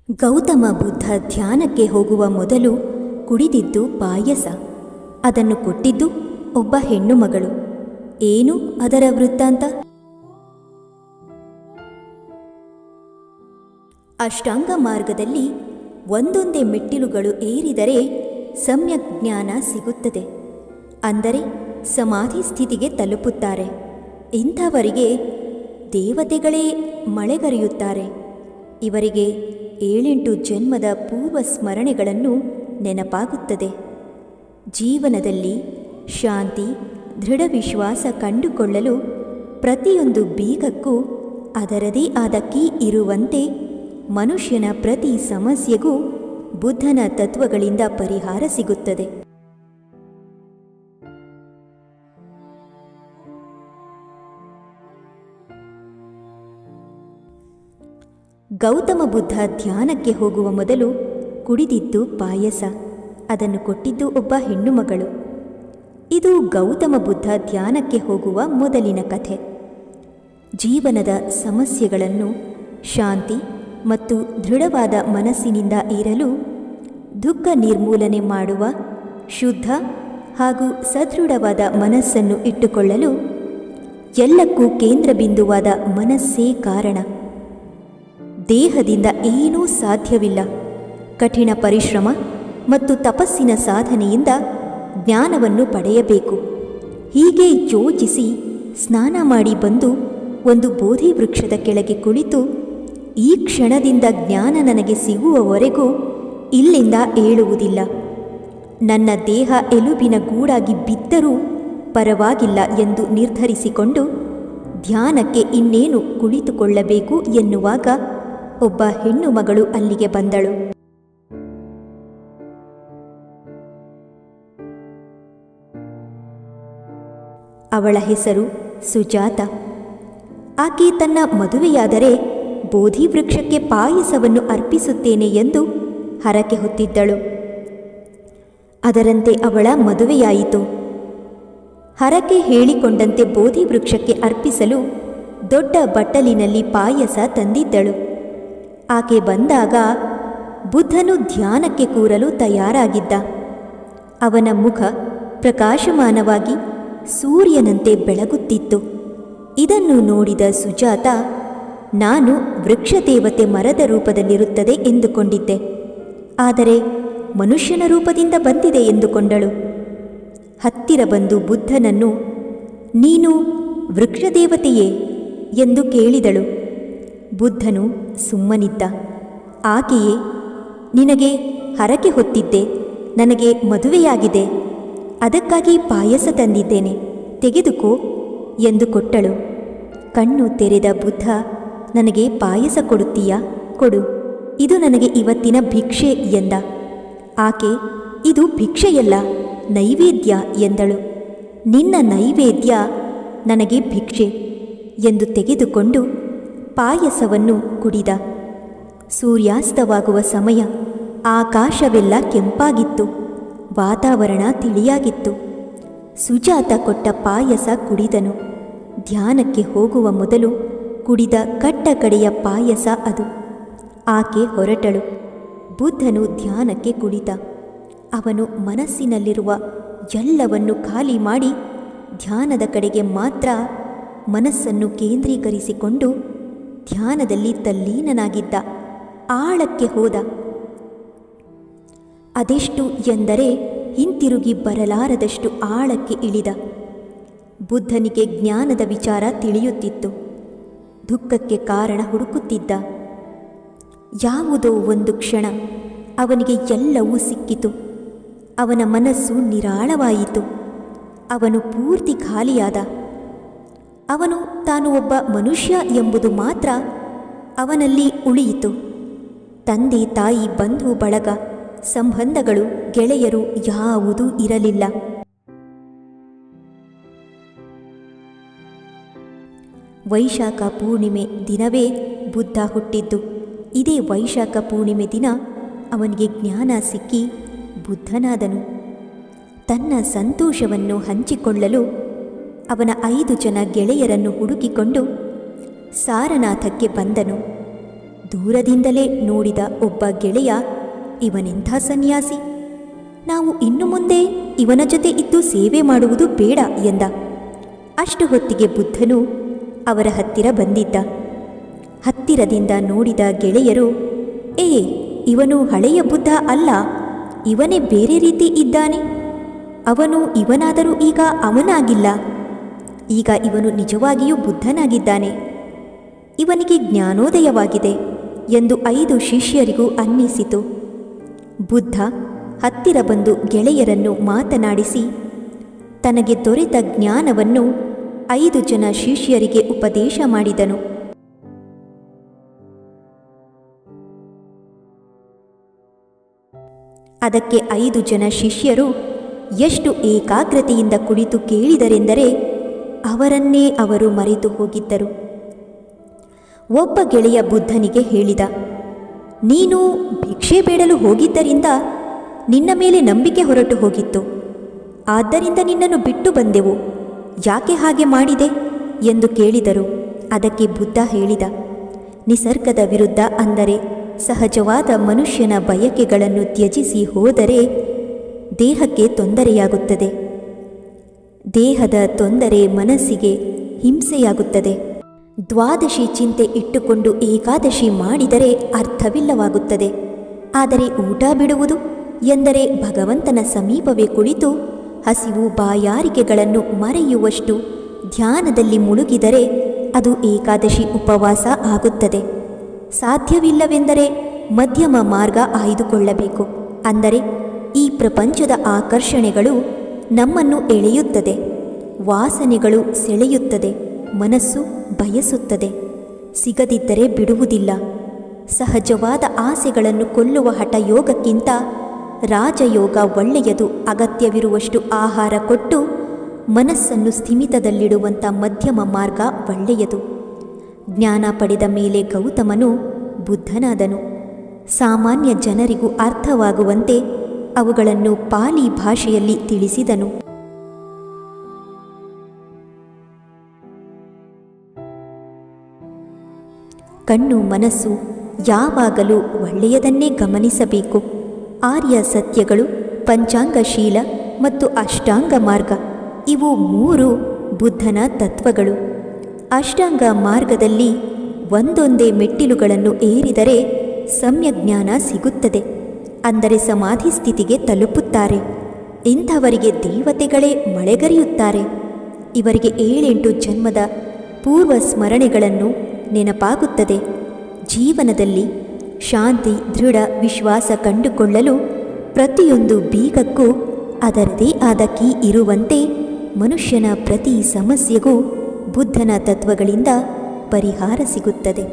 ಗೌತಮ ಬುದ್ಧ ಧ್ಯಾನಕ್ಕೆ ಹೋಗುವ ಮೊದಲು ಕುಡಿದಿದ್ದು ಪಾಯಸ. ಅದನ್ನು ಕೊಟ್ಟಿದ್ದು ಒಬ್ಬ ಹೆಣ್ಣು ಮಗಳು. ಏನು ಅದರ ವೃತ್ತಾಂತ? ಅಷ್ಟಾಂಗ ಮಾರ್ಗದಲ್ಲಿ ಒಂದೊಂದೇ ಮೆಟ್ಟಿಲುಗಳು ಏರಿದರೆ ಸಮ್ಯಕ್ ಜ್ಞಾನ ಸಿಗುತ್ತದೆ, ಅಂದರೆ ಸಮಾಧಿ ಸ್ಥಿತಿಗೆ ತಲುಪುತ್ತಾರೆ. ಇಂಥವರಿಗೆ ದೇವತೆಗಳೇ ಮಳೆಗರೆಯುತ್ತಾರೆ. ಇವರಿಗೆ 7-8 ಜನ್ಮದ ಪೂರ್ವ ಸ್ಮರಣೆಗಳನ್ನು ನೆನಪಾಗುತ್ತದೆ. ಜೀವನದಲ್ಲಿ ಶಾಂತಿ, ದೃಢ ವಿಶ್ವಾಸ ಕಂಡುಕೊಳ್ಳಲು ಪ್ರತಿಯೊಂದು ಬೀಗಕ್ಕೂ ಅದರದೇ ಆದ ಕೀ ಇರುವಂತೆ ಮನುಷ್ಯನ ಪ್ರತಿ ಸಮಸ್ಯೆಗೂ ಬುದ್ಧನ ತತ್ವಗಳಿಂದ ಪರಿಹಾರ ಸಿಗುತ್ತದೆ. ಗೌತಮ ಬುದ್ಧ ಧ್ಯಾನಕ್ಕೆ ಹೋಗುವ ಮೊದಲು ಕುಡಿದಿದ್ದು ಪಾಯಸ. ಅದನ್ನು ಕೊಟ್ಟಿದ್ದು ಒಬ್ಬ ಹೆಣ್ಣು ಮಗಳು. ಇದು ಗೌತಮ ಬುದ್ಧ ಧ್ಯಾನಕ್ಕೆ ಹೋಗುವ ಮೊದಲಿನ ಕಥೆ. ಜೀವನದ ಸಮಸ್ಯೆಗಳನ್ನು ಶಾಂತಿ ಮತ್ತು ದೃಢವಾದ ಮನಸ್ಸಿನಿಂದ ಇರಲು, ದುಃಖ ನಿರ್ಮೂಲನೆ ಮಾಡುವ ಶುದ್ಧ ಹಾಗೂ ಸದೃಢವಾದ ಮನಸ್ಸನ್ನು ಇಟ್ಟುಕೊಳ್ಳಲು ಎಲ್ಲಕ್ಕೂ ಕೇಂದ್ರ ಬಿಂದುವಾದ ಮನಸ್ಸೇ ಕಾರಣ. ದೇಹದಿಂದ ಏನೂ ಸಾಧ್ಯವಿಲ್ಲ. ಕಠಿಣ ಪರಿಶ್ರಮ ಮತ್ತು ತಪಸ್ಸಿನ ಸಾಧನೆಯಿಂದ ಜ್ಞಾನವನ್ನು ಪಡೆಯಬೇಕು. ಹೀಗೆ ಯೋಚಿಸಿ ಸ್ನಾನ ಮಾಡಿ ಬಂದು ಒಂದು ಬೋಧಿ ವೃಕ್ಷದ ಕೆಳಗೆ ಕುಳಿತು, ಈ ಕ್ಷಣದಿಂದ ಜ್ಞಾನ ನನಗೆ ಸಿಗುವವರೆಗೂ ಇಲ್ಲಿಂದ ಏಳುವುದಿಲ್ಲ. ನನ್ನ ದೇಹ ಎಲುಬಿನ ಗೂಡಾಗಿ ಬಿದ್ದರೂ ಪರವಾಗಿಲ್ಲ ಎಂದು ನಿರ್ಧರಿಸಿಕೊಂಡು ಧ್ಯಾನಕ್ಕೆ ಇನ್ನೇನು ಕುಳಿತುಕೊಳ್ಳಬೇಕು ಎನ್ನುವಾಗ ಒಬ್ಬ ಹೆಣ್ಣು ಮಗಳು ಅಲ್ಲಿಗೆ ಬಂದಳು. ಅವಳ ಹೆಸರು ಸುಜಾತ. ಆಕೆ ತನ್ನ ಮದುವೆಯಾದರೆ ಬೋಧಿ ವೃಕ್ಷಕ್ಕೆ ಪಾಯಸವನ್ನು ಅರ್ಪಿಸುತ್ತೇನೆ ಎಂದು ಹರಕೆ ಹೊತ್ತಿದ್ದಳು. ಅದರಂತೆ ಅವಳ ಮದುವೆಯಾಯಿತು. ಹರಕೆ ಹೇಳಿಕೊಂಡಂತೆ ಬೋಧಿ ವೃಕ್ಷಕ್ಕೆ ಅರ್ಪಿಸಲು ದೊಡ್ಡ ಬಟ್ಟಲಿನಲ್ಲಿ ಪಾಯಸ ತಂದಿದ್ದಳು. ಆಕೆ ಬಂದಾಗ ಬುದ್ಧನು ಧ್ಯಾನಕ್ಕೆ ಕೂರಲು ತಯಾರಾಗಿದ್ದ. ಅವನ ಮುಖ ಪ್ರಕಾಶಮಾನವಾಗಿ ಸೂರ್ಯನಂತೆ ಬೆಳಗುತ್ತಿತ್ತು. ಇದನ್ನು ನೋಡಿದ ಸುಜಾತ, ನಾನು ವೃಕ್ಷದೇವತೆ ಮರದ ರೂಪದಲ್ಲಿರುತ್ತದೆ ಎಂದುಕೊಂಡಿದ್ದೆ, ಆದರೆ ಮನುಷ್ಯನ ರೂಪದಿಂದ ಬಂದಿದೆ ಎಂದುಕೊಂಡಳು. ಹತ್ತಿರ ಬಂದು ಬುದ್ಧನನ್ನು, ನೀನು ವೃಕ್ಷದೇವತೆಯೇ ಎಂದು ಕೇಳಿದಳು. ಬುದ್ಧನು ಸುಮ್ಮನಿದ್ದ. ಆಕೆಯೇ, ನಿನಗೆ ಹರಕೆ ಹೊತ್ತಿದ್ದೆ, ನನಗೆ ಮದುವೆಯಾಗಿದೆ, ಅದಕ್ಕಾಗಿ ಪಾಯಸ ತಂದಿದ್ದೇನೆ, ತೆಗೆದುಕೋ ಎಂದು ಕೊಟ್ಟಳು. ಕಣ್ಣು ತೆರೆದ ಬುದ್ಧ, ನನಗೆ ಪಾಯಸ ಕೊಡುತ್ತೀಯಾ? ಕೊಡು, ಇದು ನನಗೆ ಇವತ್ತಿನ ಭಿಕ್ಷೆ ಎಂದ. ಆಕೆ, ಇದು ಭಿಕ್ಷೆಯಲ್ಲ, ನೈವೇದ್ಯ ಎಂದಳು. ನಿನ್ನ ನೈವೇದ್ಯ ನನಗೆ ಭಿಕ್ಷೆ ಎಂದು ತೆಗೆದುಕೊಂಡು ಪಾಯಸವನ್ನು ಕುಡಿದ. ಸೂರ್ಯಾಸ್ತವಾಗುವ ಸಮಯ. ಆಕಾಶವೆಲ್ಲ ಕೆಂಪಾಗಿತ್ತು, ವಾತಾವರಣ ತಿಳಿಯಾಗಿತ್ತು. ಸುಜಾತ ಕೊಟ್ಟ ಪಾಯಸ ಕುಡಿದನು. ಧ್ಯಾನಕ್ಕೆ ಹೋಗುವ ಮೊದಲು ಕುಡಿದ ಕಟ್ಟ ಕಡೆಯ ಪಾಯಸ ಅದು. ಆಕೆ ಹೊರಟಳು. ಬುದ್ಧನು ಧ್ಯಾನಕ್ಕೆ ಕುಳಿತ. ಅವನು ಮನಸ್ಸಿನಲ್ಲಿರುವ ಎಲ್ಲವನ್ನು ಖಾಲಿ ಮಾಡಿ ಧ್ಯಾನದ ಕಡೆಗೆ ಮಾತ್ರ ಮನಸ್ಸನ್ನು ಕೇಂದ್ರೀಕರಿಸಿಕೊಂಡು ಧ್ಯಾನದಲ್ಲಿ ತಲ್ಲೀನನಾಗಿದ್ದ. ಆಳಕ್ಕೆ ಹೋದ. ಅದೆಷ್ಟು ಎಂದರೆ ಹಿಂತಿರುಗಿ ಬರಲಾರದಷ್ಟು ಆಳಕ್ಕೆ ಇಳಿದ. ಬುದ್ಧನಿಗೆ ಜ್ಞಾನದ ವಿಚಾರ ತಿಳಿಯುತ್ತಿತ್ತು. ದುಃಖಕ್ಕೆ ಕಾರಣ ಹುಡುಕುತ್ತಿದ್ದ. ಯಾವುದೋ ಒಂದು ಕ್ಷಣ ಅವನಿಗೆ ಎಲ್ಲವೂ ಸಿಕ್ಕಿತು. ಅವನ ಮನಸ್ಸು ನಿರಾಳವಾಯಿತು. ಅವನು ಪೂರ್ತಿ ಖಾಲಿಯಾದ. ಅವನು ತಾನು ಒಬ್ಬ ಮನುಷ್ಯ ಎಂಬುದು ಮಾತ್ರ ಅವನಲ್ಲಿ ಉಳಿಯಿತು. ತಂದೆ ತಾಯಿ ಬಂಧು ಬಳಗ ಸಂಬಂಧಗಳು ಗೆಳೆಯರು ಯಾವುದೂ ಇರಲಿಲ್ಲ. ವೈಶಾಖ ಪೂರ್ಣಿಮೆ ದಿನವೇ ಬುದ್ಧ ಹುಟ್ಟಿದ್ದು. ಇದೇ ವೈಶಾಖ ಪೂರ್ಣಿಮೆ ದಿನ ಅವನಿಗೆ ಜ್ಞಾನ ಸಿಕ್ಕಿ ಬುದ್ಧನಾದನು. ತನ್ನ ಸಂತೋಷವನ್ನು ಹಂಚಿಕೊಳ್ಳಲು ಅವನ 5 ಜನ ಗೆಳೆಯರನ್ನು ಹುಡುಕಿಕೊಂಡು ಸಾರನಾಥಕ್ಕೆ ಬಂದನು. ದೂರದಿಂದಲೇ ನೋಡಿದ ಒಬ್ಬ ಗೆಳೆಯ, ಇವನೆಂಥ ಸನ್ಯಾಸಿ, ನಾವು ಇನ್ನು ಮುಂದೆ ಇವನ ಜೊತೆ ಇದ್ದು ಸೇವೆ ಮಾಡುವುದು ಬೇಡ ಎಂದ. ಅಷ್ಟು ಹೊತ್ತಿಗೆ ಬುದ್ಧನು ಅವರ ಹತ್ತಿರ ಬಂದಿದ್ದ. ಹತ್ತಿರದಿಂದ ನೋಡಿದ ಗೆಳೆಯರು, ಇವನು ಹಳೆಯ ಬುದ್ಧ ಅಲ್ಲ, ಇವನೇ ಬೇರೆ ರೀತಿ ಇದ್ದಾನೆ. ಅವನು ಇವನಾದರೂ ಈಗ ಅವನಾಗಿಲ್ಲ. ಈಗ ಇವನು ನಿಜವಾಗಿಯೂ ಬುದ್ಧನಾಗಿದ್ದಾನೆ. ಇವನಿಗೆ ಜ್ಞಾನೋದಯವಾಗಿದೆ ಎಂದು 5 ಶಿಷ್ಯರಿಗೂ ಅನ್ನಿಸಿತು. ಬುದ್ಧ ಹತ್ತಿರ ಬಂದು ಗೆಳೆಯರನ್ನು ಮಾತನಾಡಿಸಿ ತನಗೆ ದೊರೆತ ಜ್ಞಾನವನ್ನು 5 ಜನ ಶಿಷ್ಯರಿಗೆ ಉಪದೇಶ ಮಾಡಿದನು. ಅದಕ್ಕೆ 5 ಜನ ಶಿಷ್ಯರು ಎಷ್ಟು ಏಕಾಗ್ರತೆಯಿಂದ ಕುಳಿತು ಕೇಳಿದರೆಂದರೆ ಅವರನ್ನೇ ಅವರು ಮರೆತು ಹೋಗಿದ್ದರು. ಒಬ್ಬ ಗೆಳೆಯ ಬುದ್ಧನಿಗೆ ಹೇಳಿದ, ನೀನು ಭಿಕ್ಷೆ ಬೇಡಲು ಹೋಗಿದ್ದರಿಂದ ನಿನ್ನ ಮೇಲೆ ನಂಬಿಕೆ ಹೊರಟು ಹೋಗಿತ್ತು. ಆದ್ದರಿಂದ ನಿನ್ನನ್ನು ಬಿಟ್ಟು ಬಂದೆವು. ಯಾಕೆ ಹಾಗೆ ಮಾಡಿದೆ ಎಂದು ಕೇಳಿದರು. ಅದಕ್ಕೆ ಬುದ್ಧ ಹೇಳಿದ, ನಿಸರ್ಗದ ವಿರುದ್ಧ ಅಂದರೆ ಸಹಜವಾದ ಮನುಷ್ಯನ ಬಯಕೆಗಳನ್ನು ತ್ಯಜಿಸಿ ಹೋದರೆ ದೇಹಕ್ಕೆ ತೊಂದರೆಯಾಗುತ್ತದೆ. ದೇಹದ ತೊಂದರೆ ಮನಸ್ಸಿಗೆ ಹಿಂಸೆಯಾಗುತ್ತದೆ. ದ್ವಾದಶಿ ಚಿಂತೆ ಇಟ್ಟುಕೊಂಡು ಏಕಾದಶಿ ಮಾಡಿದರೆ ಅರ್ಥವಿಲ್ಲವಾಗುತ್ತದೆ. ಆದರೆ ಊಟ ಬಿಡುವುದು ಎಂದರೆ ಭಗವಂತನ ಸಮೀಪವೇ ಕುಳಿತು ಹಸಿವು ಬಾಯಾರಿಕೆಗಳನ್ನು ಮರೆಯುವಷ್ಟು ಧ್ಯಾನದಲ್ಲಿ ಮುಳುಗಿದರೆ ಅದು ಏಕಾದಶಿ ಉಪವಾಸ ಆಗುತ್ತದೆ. ಸಾಧ್ಯವಿಲ್ಲವೆಂದರೆ ಮಧ್ಯಮ ಮಾರ್ಗ ಆಯ್ದುಕೊಳ್ಳಬೇಕು. ಅಂದರೆ ಈ ಪ್ರಪಂಚದ ಆಕರ್ಷಣೆಗಳು ನಮ್ಮನ್ನು ಎಳೆಯುತ್ತದೆ, ವಾಸನೆಗಳು ಸೆಳೆಯುತ್ತದೆ, ಮನಸ್ಸು ಬಯಸುತ್ತದೆ. ಸಿಗದಿದ್ದರೆ ಬಿಡುವುದಿಲ್ಲ. ಸಹಜವಾದ ಆಸೆಗಳನ್ನು ಕೊಲ್ಲುವ ಹಠಯೋಗಕ್ಕಿಂತ ರಾಜಯೋಗ ಒಳ್ಳೆಯದು. ಅಗತ್ಯವಿರುವಷ್ಟು ಆಹಾರ ಕೊಟ್ಟು ಮನಸ್ಸನ್ನು ಸ್ಥಿಮಿತದಲ್ಲಿಡುವಂಥ ಮಧ್ಯಮ ಮಾರ್ಗ ಒಳ್ಳೆಯದು. ಜ್ಞಾನ ಪಡೆದ ಮೇಲೆ ಗೌತಮನು ಬುದ್ಧನಾದನು. ಸಾಮಾನ್ಯ ಜನರಿಗೂ ಅರ್ಥವಾಗುವಂತೆ ಅವುಗಳನ್ನು ಪಾಲಿ ಭಾಷೆಯಲ್ಲಿ ತಿಳಿಸಿದನು. ಕಣ್ಣು ಮನಸ್ಸು ಯಾವಾಗಲೂ ಒಳ್ಳೆಯದನ್ನೇ ಗಮನಿಸಬೇಕು. ಆರ್ಯ ಸತ್ಯಗಳು, ಪಂಚಾಂಗಶೀಲ ಮತ್ತು ಅಷ್ಟಾಂಗ ಮಾರ್ಗ ಇವು 3 ಬುದ್ಧನ ತತ್ವಗಳು. ಅಷ್ಟಾಂಗ ಮಾರ್ಗದಲ್ಲಿ ಒಂದೊಂದೇ ಮೆಟ್ಟಿಲುಗಳನ್ನು ಏರಿದರೆ ಸಮ್ಯಜ್ಞಾನ ಸಿಗುತ್ತದೆ. ಅಂದರೆ ಸಮಾಧಿ ಸ್ಥಿತಿಗೆ ತಲುಪುತ್ತಾರೆ. ಇಂಥವರಿಗೆ ದೇವತೆಗಳೇ ಮಳೆಗರೆಯುತ್ತಾರೆ. ಇವರಿಗೆ 7-8 ಜನ್ಮದ ಪೂರ್ವ ಸ್ಮರಣೆಗಳನ್ನು ನೆನಪಾಗುತ್ತದೆ. ಜೀವನದಲ್ಲಿ ಶಾಂತಿ, ದೃಢ ವಿಶ್ವಾಸ ಕಂಡುಕೊಳ್ಳಲು ಪ್ರತಿಯೊಂದು ಬೀಗಕ್ಕೂ ಅದರದೇ ಆದ ಕೀ ಇರುವಂತೆ ಮನುಷ್ಯನ ಪ್ರತಿ ಸಮಸ್ಯೆಗೂ ಬುದ್ಧನ ತತ್ವಗಳಿಂದ ಪರಿಹಾರ ಸಿಗುತ್ತದೆ.